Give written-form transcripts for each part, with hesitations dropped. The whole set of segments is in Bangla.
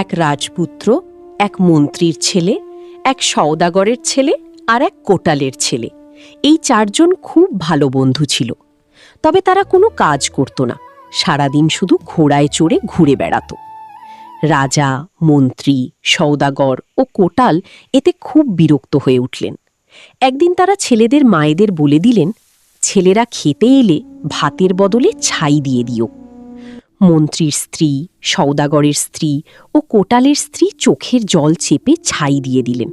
এক রাজপুত্র, এক মন্ত্রীর ছেলে, এক সওদাগরের ছেলে আর এক কোটালের ছেলে, এই চারজন খুব ভালো বন্ধু ছিল। তবে তারা কোনো কাজ করত না, সারাদিন শুধু ঘোড়ায় চড়ে ঘুরে বেড়াত। রাজা, মন্ত্রী, সওদাগর ও কোটাল এতে খুব বিরক্ত হয়ে উঠলেন। একদিন তারা ছেলেদের মায়েদের বলে দিলেন, ছেলেরা খেতে এলে ভাতের বদলে ছাই দিয়ে দিও। মন্ত্রীর স্ত্রী, সওদাগরের স্ত্রী ও কোটালের স্ত্রী চোখের জল চেপে ছাই দিয়ে দিলেন,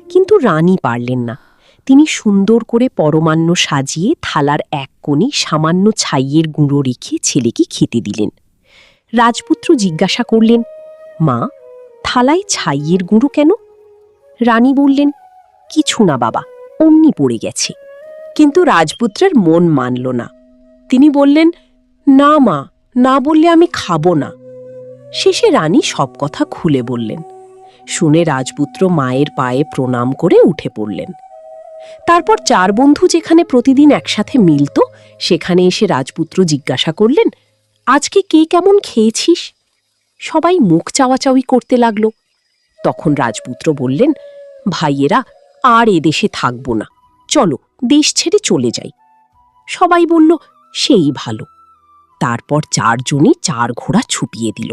কিন্তু রানী পারলেন না। তিনি সুন্দর করে পরমান্ন সাজিয়ে থালার এক কোণে সামান্য ছাইয়ের গুঁড়ো রেখে ছেলেকে খেতে দিলেন। রাজপুত্র জিজ্ঞাসা করলেন, মা, থালায় ছাইয়ের গুঁড়ো কেন? রানী বললেন, কিছু না বাবা, অমনি পড়ে গেছে। কিন্তু রাজপুত্রের মন মানল না। তিনি বললেন, না মা, না বললে আমি খাবো না। শেষে রানী সব কথা খুলে বললেন। শুনে রাজপুত্র মায়ের পায়ে প্রণাম করে উঠে পড়লেন। তারপর চার বন্ধু যেখানে প্রতিদিন একসাথে মিলত, সেখানে এসে রাজপুত্র জিজ্ঞাসা করলেন, আজকে কে কেমন খেয়েছিস? সবাই মুখ চাওয়াচাওয়ি করতে লাগল। তখন রাজপুত্র বললেন, ভাইয়েরা, আর এদেশে থাকব না, চলো দেশ ছেড়ে চলে যাই। সবাই বলল, সেই ভালো। তারপর চারজনই চার ঘোড়া ছুটিয়ে দিল।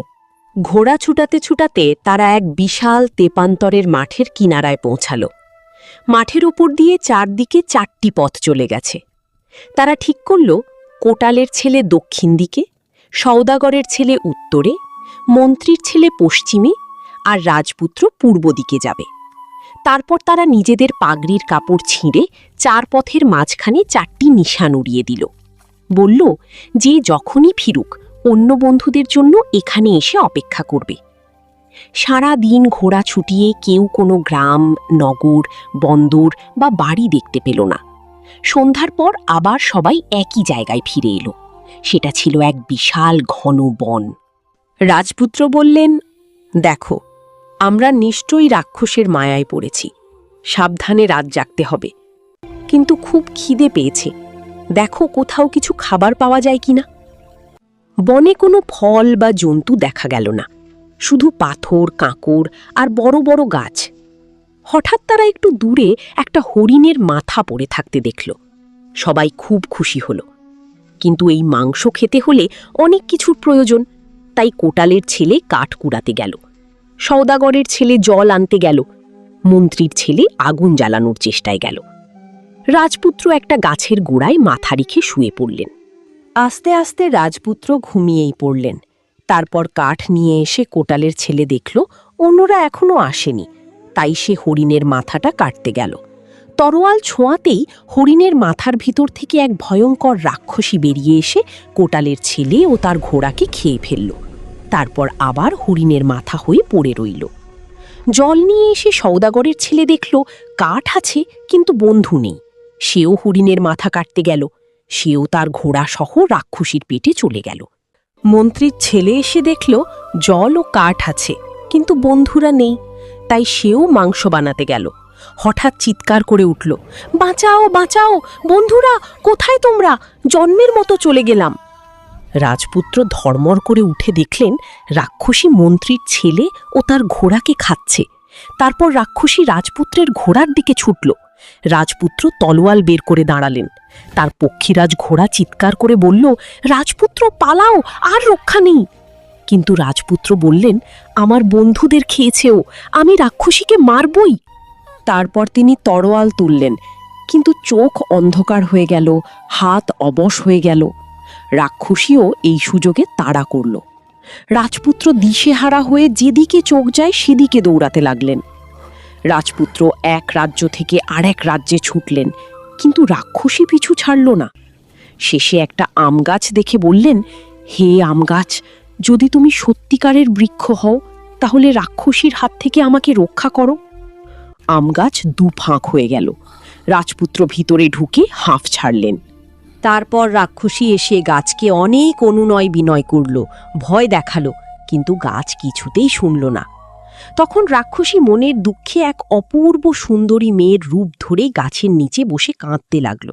ঘোড়া ছুটাতে ছুটাতে তারা এক বিশাল তেপান্তরের মাঠের কিনারায় পৌঁছাল। মাঠের ওপর দিয়ে চারদিকে চারটি পথ চলে গেছে। তারা ঠিক করল, কোটালের ছেলে দক্ষিণ দিকে, সওদাগরের ছেলে উত্তরে, মন্ত্রীর ছেলে পশ্চিমে আর রাজপুত্র পূর্ব দিকে যাবে। তারপর তারা নিজেদের পাগড়ির কাপড় ছিঁড়ে চার পথের মাঝখানে চারটি নিশান উড়িয়ে দিল। বলল, যে যখনই ফিরুক অন্য বন্ধুদের জন্য এখানে এসে অপেক্ষা করবে। সারা দিন ঘোড়া ছুটিয়ে কেউ কোনো গ্রাম, নগর, বন্দর বা বাড়ি দেখতে পেল না। সন্ধ্যার পর আবার সবাই একই জায়গায় ফিরে এলো। সেটা ছিল এক বিশাল ঘন বন। রাজপুত্র বললেন, দেখো, আমরা নিশ্চয়ই রাক্ষসের মায়ায় পড়েছি, সাবধানে রাত জাগতে হবে। কিন্তু খুব খিদে পেয়েছে, দেখো কোথাও কিছু খাবার পাওয়া যায় কিনা। বনে কোনো ফল বা জন্তু দেখা গেল না, শুধু পাথর, কাঁকড় আর বড় বড় গাছ। হঠাৎ তারা একটু দূরে একটা হরিণের মাথা পড়ে থাকতে দেখল। সবাই খুব খুশি হল। কিন্তু এই মাংস খেতে হলে অনেক কিছুর প্রয়োজন, তাই কোটালের ছেলে কাঠ কুড়াতে গেল, সওদাগরের ছেলে জল আনতে গেল, মন্ত্রীর ছেলে আগুন জ্বালানোর চেষ্টায় গেল। রাজপুত্র একটা গাছের গোড়ায় মাথা রেখে শুয়ে পড়লেন। আস্তে আস্তে রাজপুত্র ঘুমিয়েই পড়লেন। তারপর কাঠ নিয়ে এসে কোটালের ছেলে দেখল অন্যরা এখনো আসেনি, তাই সে হরিণের মাথাটা কাটতে গেল। তরোয়াল ছোঁয়াতেই হরিণের মাথার ভিতর থেকে এক ভয়ঙ্কর রাক্ষসী বেরিয়ে এসে কোটালের ছেলে ও তার ঘোড়াকে খেয়ে ফেলল। তারপর আবার হরিণের মাথা হয়ে পড়ে রইল। জল নিয়ে এসে সওদাগরের ছেলে দেখল কাঠ আছে কিন্তু বন্ধু নেই। সেও হরিণের মাথা কাটতে গেল, সেও তার ঘোড়া সহ রাক্ষসীর পেটে চলে গেল। মন্ত্রীর ছেলে এসে দেখল জল ও কাঠ আছে কিন্তু বন্ধুরা নেই, তাই সেও মাংস বানাতে গেল। হঠাৎ চিৎকার করে উঠল, বাঁচাও বাঁচাও, বন্ধুরা কোথায় তোমরা? জন্মের মতো চলে গেলাম। রাজপুত্র ধর্মর করে উঠে দেখলেন রাক্ষসী মন্ত্রীর ছেলে ও তার ঘোড়াকে খাচ্ছে। তারপর রাক্ষসী রাজপুত্রের ঘোড়ার দিকে ছুটল। রাজপুত্র তলোয়াল বের করে দাঁড়ালেন। তার পক্ষীরাজ ঘোড়া চিৎকার করে বলল, রাজপুত্র পালাও, আর রক্ষা নেই। কিন্তু রাজপুত্র বললেন, আমার বন্ধুদের খেয়েছেও, আমি রাক্ষসীকে মারবই। তারপর তিনি তরোয়াল তুললেন, কিন্তু চোখ অন্ধকার হয়ে গেল, হাত অবশ হয়ে গেল। রাক্ষসীও এই সুযোগে তাড়া করল। রাজপুত্র দিশেহারা হয়ে যেদিকে চোখ যায় সেদিকে দৌড়াতে লাগলেন। রাজপুত্র এক রাজ্য থেকে আরেক রাজ্যে ছুটলেন, কিন্তু রাক্ষসী পিছু ছাড়ল না। শেষে একটা আম গাছ দেখে বললেন, হে আম গাছ, যদি তুমি সত্যিকারের বৃক্ষ হও তাহলে রাক্ষসীর হাত থেকে আমাকে রক্ষা করো। আম গাছ দুফাঁক হয়ে গেল। রাজপুত্র ভিতরে ঢুকে হাঁফ ছাড়লেন। তারপর রাক্ষসী এসে গাছকে অনেক অনুনয় বিনয় করল, ভয় দেখালো, কিন্তু গাছ কিছুতেই শুনল না। তখন রাক্ষসী মনের দুঃখে এক অপূর্ব সুন্দরী মেয়ের রূপ ধরে গাছের নিচে বসে কাঁদতে লাগল।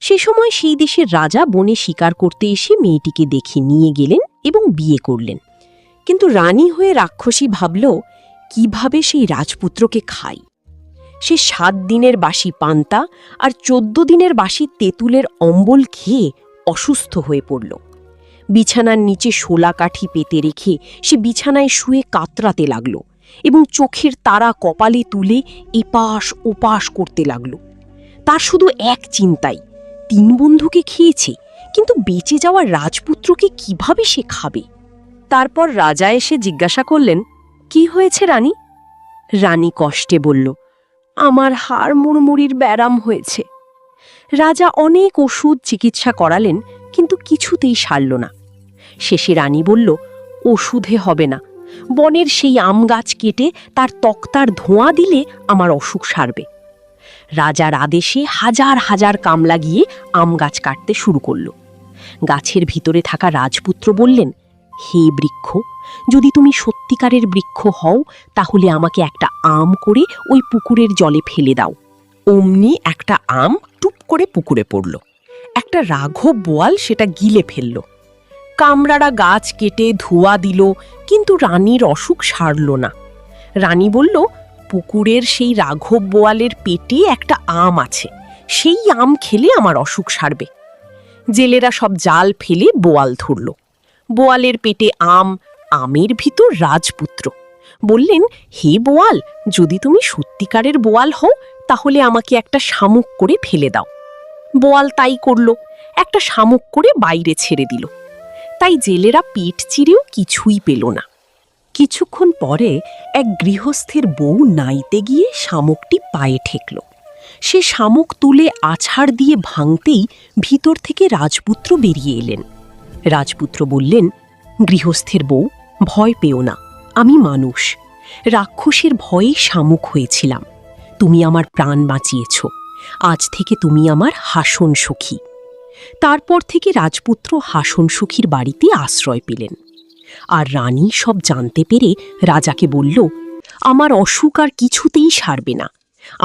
সে সময় সেই দেশের রাজা বনে শিকার করতে এসে মেয়েটিকে দেখে নিয়ে গেলেন এবং বিয়ে করলেন। কিন্তু রানী হয়ে রাক্ষসী ভাবল কিভাবে সেই রাজপুত্রকে খাই। সে 7 দিনের বাসি পান্তা আর 14 দিনের বাসি তেঁতুলের অম্বল খেয়ে অসুস্থ হয়ে পড়ল। বিছানার নিচে শোলা কাঠি পেতে রেখে সে বিছানায় শুয়ে কাতরাতে লাগল এবং চোখের তারা কপালে তুলে এপাশ ওপাশ করতে লাগল। তার শুধু এক চিন্তাই, 3 বন্ধুকে খেয়েছে, কিন্তু বেঁচে যাওয়া রাজপুত্রকে কিভাবে সে খাবে। তারপর রাজা এসে জিজ্ঞাসা করলেন, কি হয়েছে রানী? রানী কষ্টে বলল, আমার হাড় মুড়মুড়ির ব্যারাম হয়েছে। রাজা অনেক ওষুধ চিকিৎসা করালেন, কিন্তু কিছুতেই সারল না। শেষে রানী বলল, ওষুধে হবে না, বনের সেই আম গাছ কেটে তার তক্তার ধোঁয়া দিলে আমার অসুখ সারবে। রাজার আদেশে হাজার হাজার কামলা গিয়ে আম গাছ কাটতে শুরু করল। গাছের ভিতরে থাকা রাজপুত্র বললেন, হে বৃক্ষ, যদি তুমি সত্যিকারের বৃক্ষ হও তাহলে আমাকে একটা আম করে ওই পুকুরের জলে ফেলে দাও। অমনি একটা আম টুপ করে পুকুরে পড়ল। একটা রাঘব বোয়াল সেটা গিলে ফেলল। কামরারা গাছ কেটে ধোঁয়া দিল, কিন্তু রানীর অসুখ সারল না। রানী বলল, পুকুরের সেই রাঘব বোয়ালের পেটে একটা আম আছে, সেই আম খেলে আমার অসুখ সারবে। জেলেরা সব জাল ফেলে বোয়াল ধরল। বোয়ালের পেটে আম, আমের ভিতর রাজপুত্র। বললেন, হে বোয়াল, যদি তুমি সত্যিকারের বোয়াল হও তাহলে আমাকে একটা শামুক করে ফেলে দাও। বোয়াল তাই করল, একটা শামুক করে বাইরে ছেড়ে দিল। তাই জেলেরা পেট চিরেও কিছুই পেল না। কিছুক্ষণ পরে এক গৃহস্থের বউ নাইতে গিয়ে শামুকটি পায়ে ঠেকল। সে শামুক তুলে আছাড় দিয়ে ভাঙতেই ভিতর থেকে রাজপুত্র বেরিয়ে এলেন। রাজপুত্র বললেন, গৃহস্থের বউ, ভয় পেও না, আমি মানুষ। রাক্ষসের ভয়ে শামুক হয়েছিলাম, তুমি আমার প্রাণ বাঁচিয়েছ। আজ থেকে তুমি আমার হাসন সখী। তারপর থেকে রাজপুত্র হাসন সখীর বাড়িতে আশ্রয় পেলেন। আর রানী সব জানতে পেরে রাজাকে বলল, আমার অসুখ আর কিছুতেই সারবে না।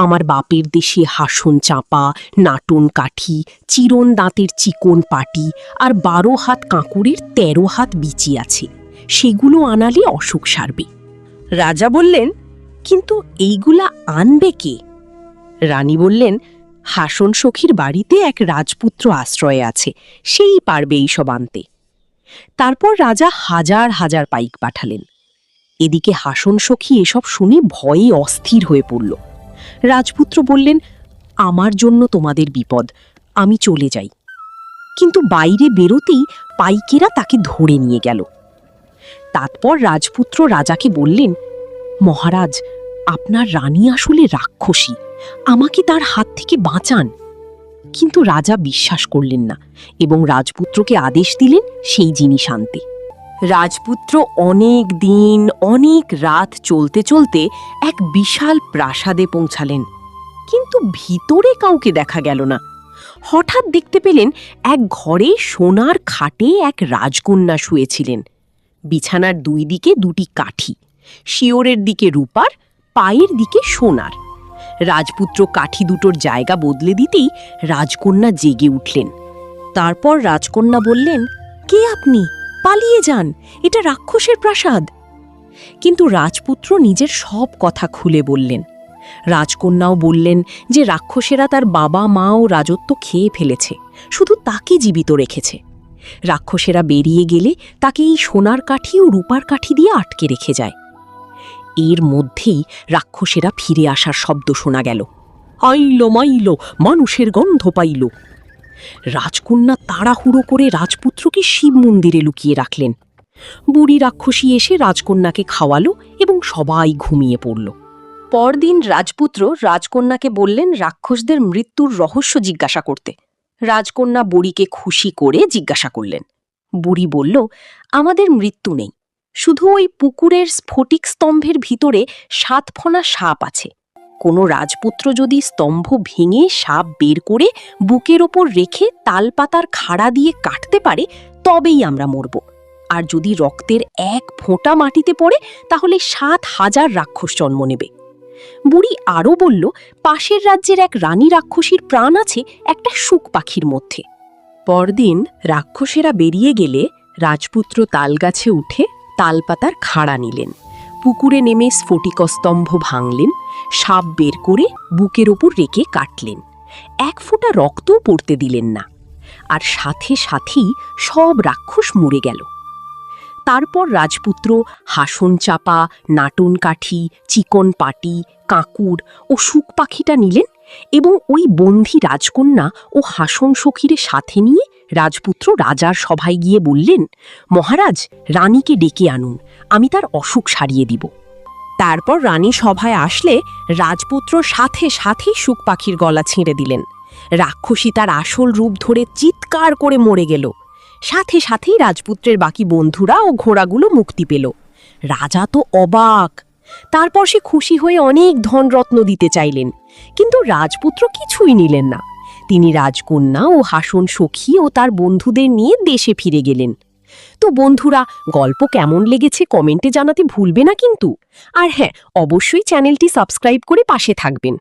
আমার বাপের দেশে হাসন চাপা, নাটন কাঠি, চিরন দাঁতের চিকন পাটি আর 12 হাত কাঁকুড়ের 13 হাত বিচি আছে, সেগুলো আনালে অসুখ সারবে। রাজা বললেন, কিন্তু এইগুলা আনবে কে? রানী বললেন, হাসন সখীর বাড়িতে এক রাজপুত্র আশ্রয়ে আছে, সেই পারবে এইসব আনতে। তারপর রাজা হাজার হাজার পাইক পাঠালেন। এদিকে হাসন সখী এসব শুনে ভয়ে অস্থির হয়ে পড়ল। রাজপুত্র বললেন, আমার জন্য তোমাদের বিপদ, আমি চলে যাই। কিন্তু বাইরে বেরোতেই পাইকেরা তাকে ধরে নিয়ে গেল। তারপর রাজপুত্র রাজাকে বললেন, মহারাজ, আপনার রানী আসলে রাক্ষসী, আমাকে তার হাত থেকে বাঁচান। কিন্তু রাজা বিশ্বাস করলেন না এবং রাজপুত্রকে আদেশ দিলেন সেই জিনিস আনতে। রাজপুত্র অনেক দিন অনেক রাত চলতে চলতে এক বিশাল প্রাসাদে পৌঁছালেন, কিন্তু ভিতরে কাউকে দেখা গেল না। হঠাৎ দেখতে পেলেন এক ঘরে সোনার খাটে এক রাজকন্যা শুয়েছিলেন। বিছানার 2 দিকে 2টি কাঠি, শিওরের দিকে রূপার, পায়ের দিকে সোনার। রাজপুত্র কাঠি দুটোর জায়গা বদলে দিতেই রাজকন্যা জেগে উঠলেন। তারপর রাজকন্যা বললেন, কে আপনি? পালিয়ে যান, এটা রাক্ষসের প্রাসাদ। কিন্তু রাজপুত্র নিজের সব কথা খুলে বললেন। রাজকন্যাও বললেন যে রাক্ষসেরা তার বাবা মা ও রাজত্ব খেয়ে ফেলেছে, শুধু তাকে জীবিত রেখেছে। রাক্ষসেরা বেরিয়ে গেলে তাকে এই সোনার কাঠি ও রূপার কাঠি দিয়ে আটকে রেখে যায়। এর মধ্যেই রাক্ষসেরা ফিরে আসার শব্দ শোনা গেল। আইল মাইল, মানুষের গন্ধ পাইল। রাজকন্যা তাড়াহুড়ো করে রাজপুত্রকে শিব মন্দিরে লুকিয়ে রাখলেন। বুড়ি রাক্ষসী এসে রাজকন্যাকে খাওয়ালো এবং সবাই ঘুমিয়ে পড়ল। পরদিন রাজপুত্র রাজকন্যাকে বললেন রাক্ষসদের মৃত্যুর রহস্য জিজ্ঞাসা করতে। রাজকন্যা বুড়িকে খুশি করে জিজ্ঞাসা করলেন। বুড়ি বলল, আমাদের মৃত্যু নেই, শুধু ওই পুকুরের স্ফটিক স্তম্ভের ভিতরে 7 ফণা সাপ আছে। কোনো রাজপুত্র যদি স্তম্ভ ভেঙে সাপ বের করে বুকের ওপর রেখে তালপাতার খাড়া দিয়ে কাটতে পারে তবেই আমরা মরব। আর যদি রক্তের 1 ফোঁটা মাটিতে পড়ে তাহলে 7,000 রাক্ষস জন্ম নেবে। বুড়ি আরও বলল, পাশের রাজ্যের এক রানী রাক্ষসীর প্রাণ আছে একটা শুক পাখির মধ্যে। পরদিন রাক্ষসেরা বেরিয়ে গেলে রাজপুত্র তালগাছে উঠে তালপাতার খাড়া নিলেন, পুকুরে নেমে স্ফটিকস্তম্ভ ভাঙলেন, সাপ বের করে বুকের ওপর রেখে কাটলেন। এক ফোঁটা রক্তও পড়তে দিলেন না, আর সাথে সাথেই সব রাক্ষস মরে গেল। তারপর রাজপুত্র হাসন চাপা, নাটন কাঠি, চিকন পাটি, কাঁকুর ও শুক পাখিটা নিলেন এবং ওই বন্দী রাজকন্যা ও হাসন সখীরে সাথে নিয়ে রাজপুত্র রাজার সভায় গিয়ে বললেন, মহারাজ, রানীকে ডেকে আনুন, আমি তার অসুখ সারিয়ে দিব। তারপর রানী সভায় আসলে রাজপুত্র সাথে সাথেই শুক পাখির গলা ছিঁড়ে দিলেন। রাক্ষসী তার আসল রূপ ধরে চিৎকার করে মরে গেল। সাথে সাথেই রাজপুত্রের বাকি বন্ধুরা ও ঘোড়াগুলো মুক্তি পেল। রাজা তো অবাক। তারপর সে খুশি হয়ে অনেক ধনরত্ন দিতে চাইলেন, কিন্তু রাজপুত্র কিছুই নিলেন না। তিনি রাজকন্যা ও হাসন সখী ও তার বন্ধুদের নিয়ে দেশে ফিরে গেলেন। তো বন্ধুরা, গল্প কেমন লেগেছে কমেন্টে জানাতে ভুলবে না কিন্তু। আর হ্যাঁ, অবশ্যই চ্যানেলটি সাবস্ক্রাইব করে পাশে থাকবেন।